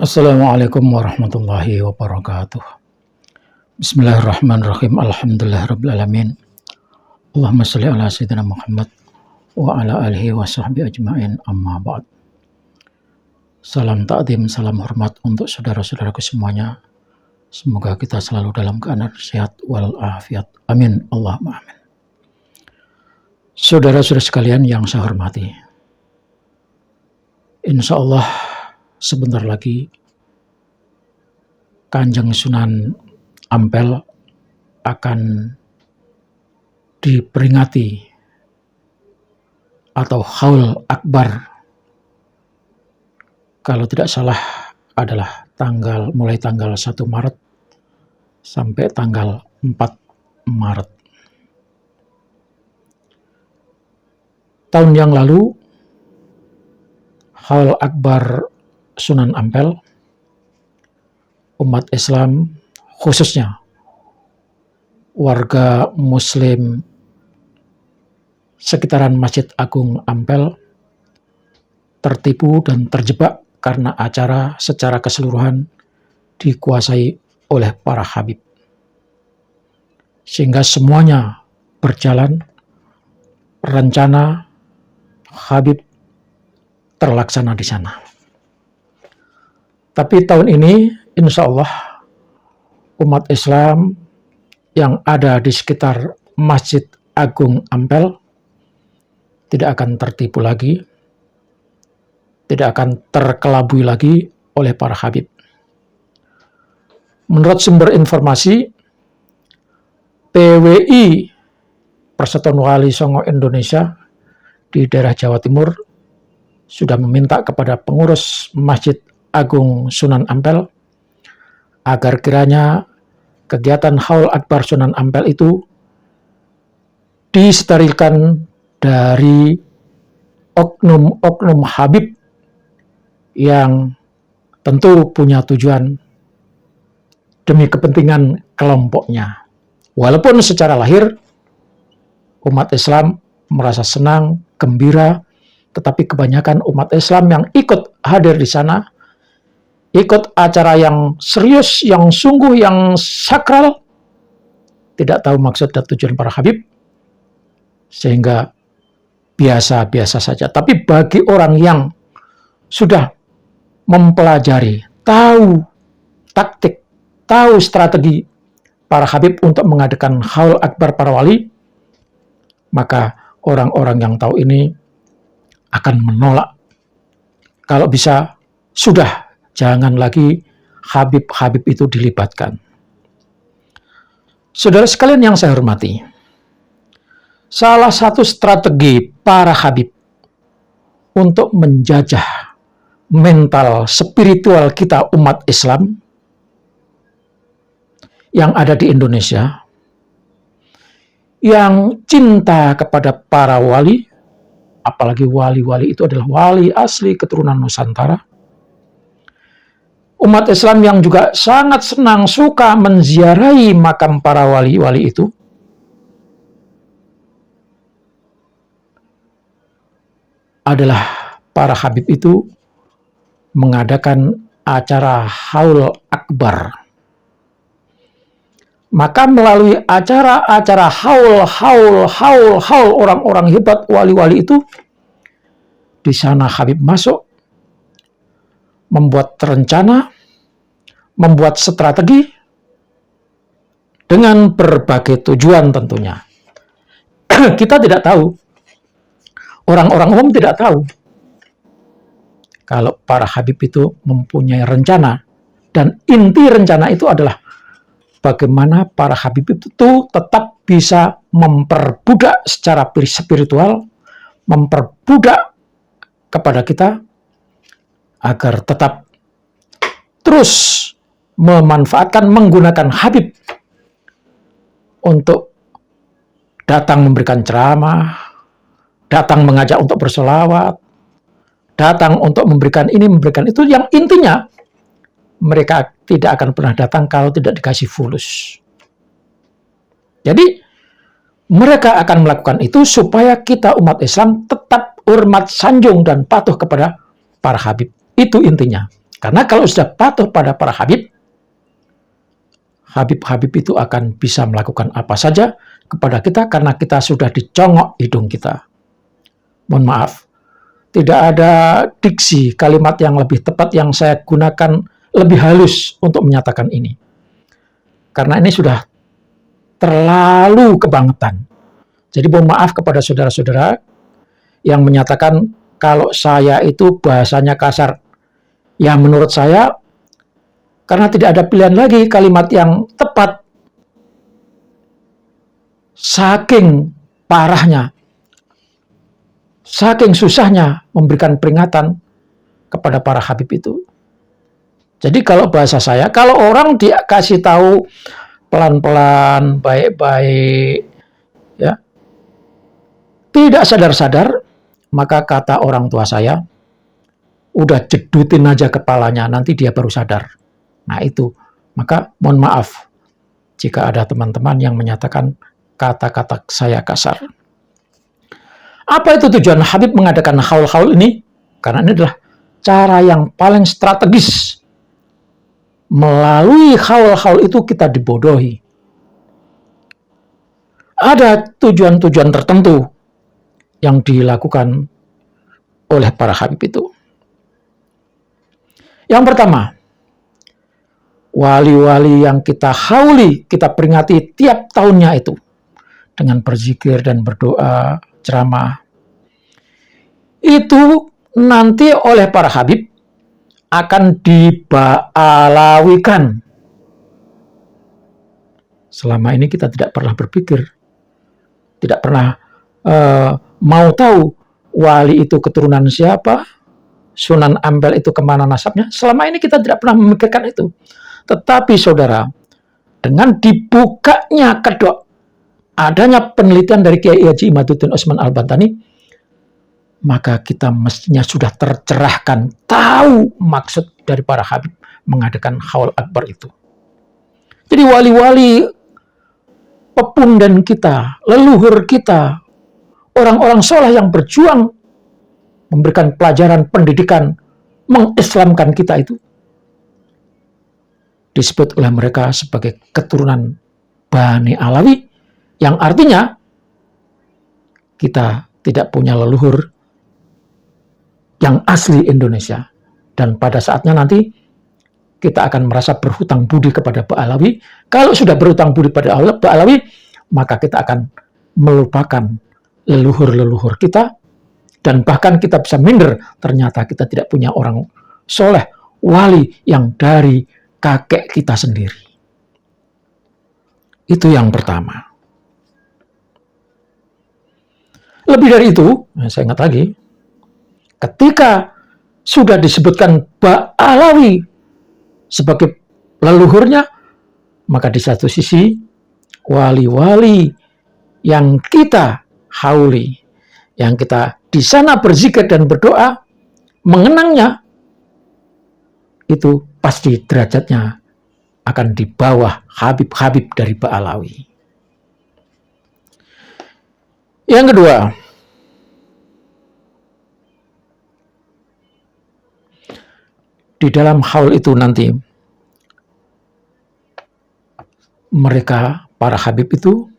Assalamualaikum warahmatullahi wabarakatuh. Bismillahirrahmanirrahim. Alhamdulillahirrabbilalamin. Allahumma sholli ala sayyidina Muhammad wa ala alihi wa sahbihi ajma'in, amma ba'd. Salam ta'zim, salam hormat untuk saudara-saudaraku semuanya. Semoga kita selalu dalam keadaan sehat walafiat. Amin. Allahumma amin. Saudara-saudara sekalian yang saya hormati, insya Allah sebentar lagi Kanjeng Sunan Ampel akan diperingati atau Haul Akbar, kalau tidak salah adalah mulai tanggal 1 Maret sampai tanggal 4 Maret. Tahun yang lalu Haul Akbar Sunan Ampel, umat Islam khususnya warga Muslim sekitaran Masjid Agung Ampel tertipu dan terjebak karena acara secara keseluruhan dikuasai oleh para habib, sehingga semuanya berjalan, rencana habib terlaksana di sana. Tapi tahun ini insya Allah umat Islam yang ada di sekitar Masjid Agung Ampel tidak akan tertipu lagi, tidak akan terkelabui lagi oleh para habib. Menurut sumber informasi, PWI Persatuan Wali Songo Indonesia di daerah Jawa Timur sudah meminta kepada pengurus Masjid Agung Sunan Ampel agar kiranya kegiatan Haul Akbar Sunan Ampel itu disterilkan dari oknum-oknum habib yang tentu punya tujuan demi kepentingan kelompoknya. Walaupun secara lahir umat Islam merasa senang, gembira, tetapi kebanyakan umat Islam yang ikut hadir di sana, ikut acara yang serius, yang sungguh, yang sakral, tidak tahu maksud dan tujuan para habib, sehingga biasa-biasa saja. Tapi bagi orang yang sudah mempelajari, tahu taktik, tahu strategi para habib untuk mengadakan Haul Akbar para wali, maka orang-orang yang tahu ini akan menolak. Kalau bisa, sudah jangan lagi habib-habib itu dilibatkan. Saudara sekalian yang saya hormati, salah satu strategi para habib untuk menjajah mental spiritual kita umat Islam yang ada di Indonesia, yang cinta kepada para wali, apalagi wali-wali itu adalah wali asli keturunan Nusantara. Umat Islam yang juga sangat senang, suka menziarahi makam para wali-wali itu, adalah para habib itu mengadakan acara Haul Akbar. Maka melalui acara-acara haul orang-orang hebat, wali-wali itu, di sana habib masuk, membuat rencana, membuat strategi, dengan berbagai tujuan tentunya. Kita tidak tahu, orang-orang umum tidak tahu, kalau para habib itu mempunyai rencana, dan inti rencana itu adalah bagaimana para habib itu tetap bisa memperbudak secara spiritual, memperbudak kepada kita, agar tetap terus memanfaatkan, menggunakan habib untuk datang memberikan ceramah, datang mengajak untuk bersolawat, datang untuk memberikan ini, memberikan itu, yang intinya mereka tidak akan pernah datang kalau tidak dikasih fulus. Jadi mereka akan melakukan itu supaya kita umat Islam tetap hormat, sanjung, dan patuh kepada para habib. Itu intinya. Karena kalau sudah patuh pada para Habib itu akan bisa melakukan apa saja kepada kita karena kita sudah dicongok hidung kita. Mohon maaf, tidak ada diksi kalimat yang lebih tepat yang saya gunakan lebih halus untuk menyatakan ini. Karena ini sudah terlalu kebangetan. Jadi mohon maaf kepada saudara-saudara yang menyatakan kalau saya itu bahasanya kasar. Ya menurut saya, karena tidak ada pilihan lagi kalimat yang tepat. Saking parahnya, saking susahnya memberikan peringatan kepada para habib itu. Jadi kalau bahasa saya, kalau orang dikasih tahu pelan-pelan, baik-baik, ya, tidak sadar-sadar, maka kata orang tua saya, udah jedutin aja kepalanya, nanti dia baru sadar. Nah itu, maka mohon maaf jika ada teman-teman yang menyatakan kata-kata saya kasar. Apa itu tujuan Habib mengadakan haul-haul ini? Karena ini adalah cara yang paling strategis. Melalui haul-haul itu kita dibodohi. Ada tujuan-tujuan tertentu yang dilakukan oleh para Habib itu. Yang pertama, wali-wali yang kita hauli, kita peringati tiap tahunnya itu dengan berzikir dan berdoa, ceramah. Itu nanti oleh para habib akan diba'alawikan. Selama ini kita tidak pernah berpikir, tidak pernah mau tahu wali itu keturunan siapa, Sunan Ampel itu kemana nasabnya. Selama ini kita tidak pernah memikirkan itu. Tetapi saudara, dengan dibukanya kedok, adanya penelitian dari Kiai Haji Imaduddin Utsman Al-Bantani, maka kita mestinya sudah tercerahkan, tahu maksud dari para habib mengadakan haul akbar itu. Jadi wali-wali pepundan kita, leluhur kita, orang-orang soleh yang berjuang memberikan pelajaran pendidikan, mengislamkan kita itu, disebut oleh mereka sebagai keturunan Bani Alawi, yang artinya kita tidak punya leluhur yang asli Indonesia. Dan pada saatnya nanti kita akan merasa berhutang budi kepada Ba'alawi. Kalau sudah berhutang budi pada Ba'alawi, maka kita akan melupakan leluhur-leluhur kita, dan bahkan kita bisa minder, ternyata kita tidak punya orang soleh, wali yang dari kakek kita sendiri. Itu yang pertama. Lebih dari itu, saya ingat lagi, ketika sudah disebutkan Ba'alawi sebagai leluhurnya, maka di satu sisi wali-wali yang kita hauli, yang kita di sana berzikir dan berdoa, mengenangnya, itu pasti derajatnya akan di bawah habib-habib dari Ba'alawi. Yang kedua, di dalam haul itu nanti mereka, para habib itu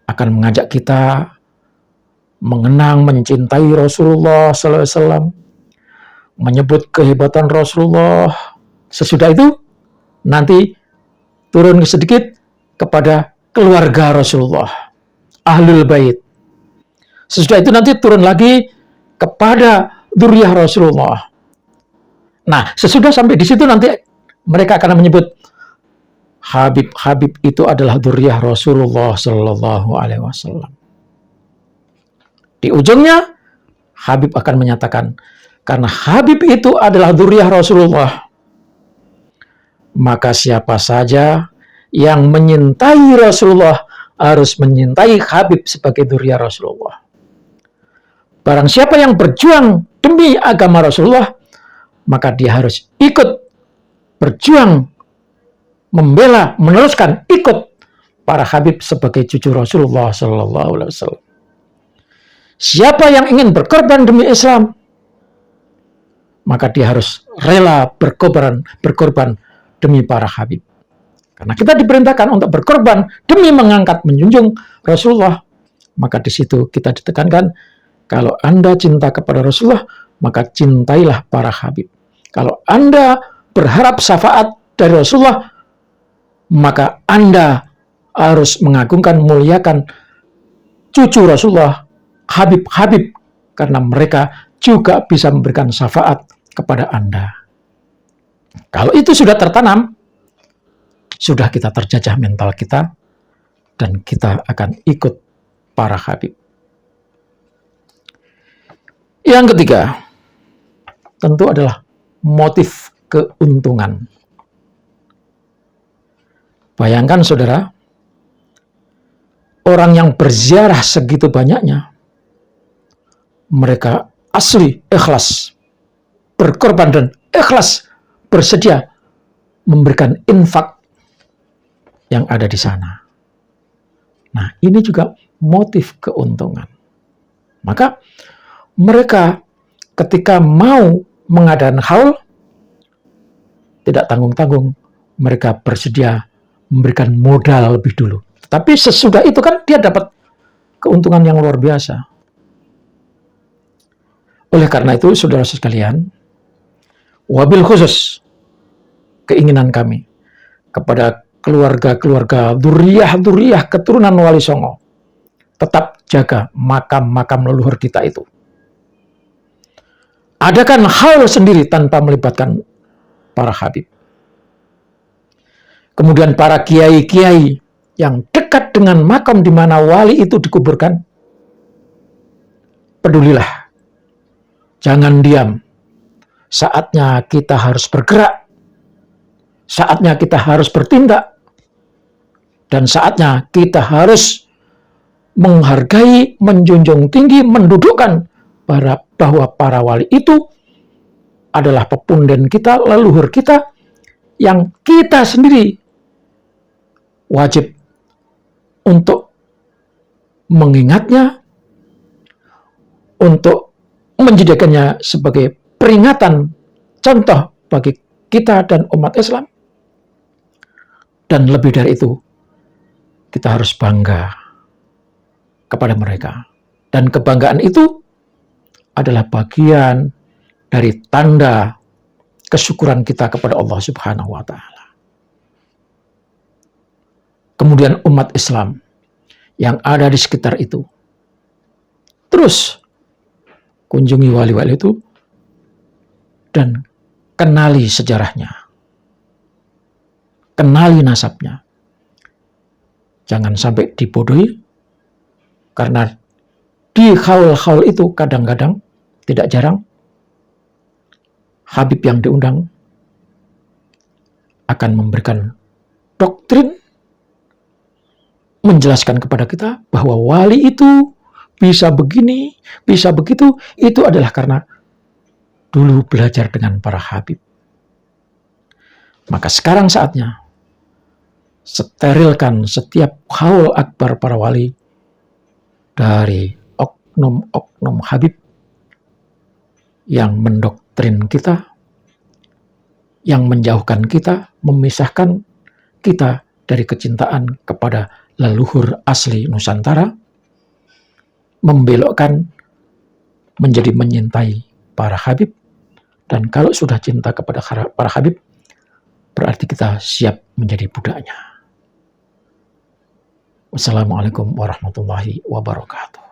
akan mengajak kita mengenang, mencintai Rasulullah SAW, menyebut kehebatan Rasulullah. Sesudah itu nanti turun sedikit kepada keluarga Rasulullah, Ahlul Bait. Sesudah itu nanti turun lagi kepada dzurriyyah Rasulullah. Nah, sesudah sampai di situ nanti mereka akan menyebut Habib-habib itu adalah dzurriyyah Rasulullah Sallallahu Alaihi Wasallam. Di ujungnya Habib akan menyatakan, karena Habib itu adalah dzurriyyah Rasulullah, maka siapa saja yang menyintai Rasulullah harus menyintai Habib sebagai dzurriyyah Rasulullah. Barang siapa yang berjuang demi agama Rasulullah, maka dia harus ikut berjuang, membela, meneruskan, ikut para habib sebagai cucu Rasulullah Sallallahu Alaihi Wasallam. Siapa yang ingin berkorban demi Islam, maka dia harus rela berkorban demi para habib. Karena kita diperintahkan untuk berkorban demi mengangkat, menjunjung Rasulullah. Maka di situ kita ditekankan, kalau Anda cinta kepada Rasulullah, maka cintailah para habib. Kalau Anda berharap syafaat dari Rasulullah, maka Anda harus mengagungkan, muliakan cucu Rasulullah, habib-habib, karena mereka juga bisa memberikan syafaat kepada Anda. Kalau itu sudah tertanam, sudah kita terjajah mental kita, dan kita akan ikut para habib. Yang ketiga, tentu adalah motif keuntungan. Bayangkan saudara, orang yang berziarah segitu banyaknya, mereka asli ikhlas, berkorban dan ikhlas bersedia memberikan infak yang ada di sana. Nah, ini juga motif keuntungan. Maka mereka ketika mau mengadakan haul, tidak tanggung-tanggung, mereka bersedia memberikan modal lebih dulu. Tapi sesudah itu kan dia dapat keuntungan yang luar biasa. Oleh karena itu, saudara sekalian, wabil khusus keinginan kami kepada keluarga-keluarga, duriyah-duriyah keturunan Wali Songo, tetap jaga makam-makam leluhur kita itu. Adakan hal sendiri tanpa melibatkan para habib. Kemudian para kiai-kiai yang dekat dengan makam di mana wali itu dikuburkan, pedulilah. Jangan diam. Saatnya kita harus bergerak. Saatnya kita harus bertindak. Dan saatnya kita harus menghargai, menjunjung tinggi, mendudukkan bahwa para wali itu adalah pepunden kita, leluhur kita, yang kita sendiri wajib untuk mengingatnya, untuk menjadikannya sebagai peringatan, contoh bagi kita dan umat Islam. Dan lebih dari itu, kita harus bangga kepada mereka. Dan kebanggaan itu adalah bagian dari tanda kesyukuran kita kepada Allah Subhanahu wa Ta'ala. Kemudian umat Islam yang ada di sekitar itu terus kunjungi wali-wali itu dan kenali sejarahnya, kenali nasabnya. Jangan sampai dibodohi, karena di haul-haul itu kadang-kadang, tidak jarang, habib yang diundang akan memberikan doktrin, menjelaskan kepada kita bahwa wali itu bisa begini, bisa begitu, itu adalah karena dulu belajar dengan para habib. Maka sekarang saatnya sterilkan setiap haul akbar para wali dari oknum-oknum habib yang mendoktrin kita, yang menjauhkan kita, memisahkan kita dari kecintaan kepada leluhur asli Nusantara, membelokkan menjadi menyintai para habib. Dan kalau sudah cinta kepada para habib, berarti kita siap menjadi budaknya. Wassalamualaikum warahmatullahi wabarakatuh.